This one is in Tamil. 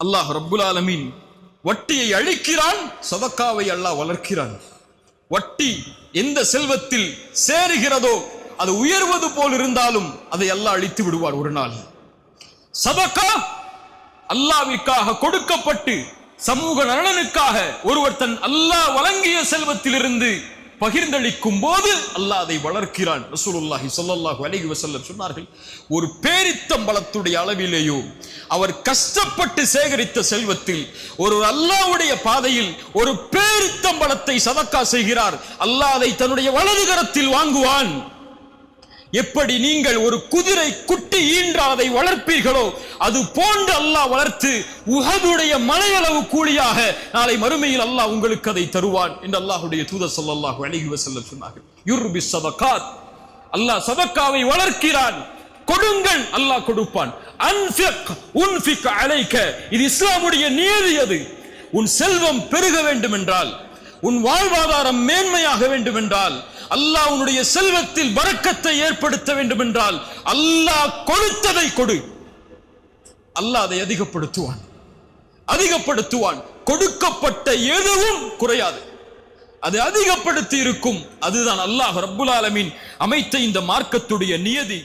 அல்லாஹ் ரப்புல் ஆலமீன் வட்டியை அழிக்கிறான், சதக்காவை அல்லாஹ் வளர்க்கிறான். வட்டி எந்த செல்வத்தில் சேருகிறதோ அது உயர்வது போல் இருந்தாலும் அதை அல்லாஹ் அழித்து விடுவார் ஒரு நாள். சதக்கா அல்லாஹ்விற்காக கொடுக்கப்பட்டு சமூக நலனுக்காக ஒருவர் தன் அல்லாஹ் வழங்கிய செல்வத்திலிருந்து பகிர்ந்தளிக்கும் போது அல்லாஹ் அதை வளர்க்கிறான். ரசூலுல்லாஹி ஸல்லல்லாஹு அலைஹி வஸல்லம் சொன்னார்கள், ஒரு பேரித்தம்பழத்துடைய அளவிலேயோ அவர் கஷ்டப்பட்டு சேகரித்த செல்வத்தில் ஒரு அல்லாஹ்வுடைய பாதையில் ஒரு பேரித்தம்பழத்தை சதக்கா செய்கிறார், அல்லாஹ் அதை தன்னுடைய வலது கரத்தில் வாங்குவான். எப்படி நீங்கள் ஒரு குதிரை குட்டி ஈன்றால் அதை வளர்ப்பீர்களோ அது போன்று அல்லாஹ் வளர்த்து உஹதுடைய மலையளவு கூலியாக நாளை மறுமையில் அல்லாஹ் உங்களுக்கு அதை தருவான் என்று அல்லாஹ்வுடைய தூதர் ஸல்லல்லாஹு அலைஹி வஸல்லம் சொன்னார்கள். யுர்பி ஸதகாத், அல்லாஹ் சதக்காவை வளர்க்கிறான். கொடுங்கள், அல்லாஹ் கொடுப்பான். அன்ஃபிக் உன்ஃபிக் அலைக, இது இஸ்லாமுடைய நியதி. அது உன் செல்வம் பெருக வேண்டும் என்றால், உன் வாழ்வாதாரம் மேன்மையாக வேண்டும் என்றால், அல்லாஹ் உன்னுடைய செல்வத்தில் பரக்கத்தை ஏற்படுத்த வேண்டும் என்றால் அல்லாஹ் கொடுத்ததை கொடு, அல்லாஹ் அதை அதிகப்படுத்துவான். கொடுக்கப்பட்ட எதுவும் குறையாது, அது அதிகப்படுத்தி இருக்கும். அதுதான் அல்லாஹ் ரப்புல் ஆலமீன் அமைத்த இந்த மார்க்கத்துடைய நியதி.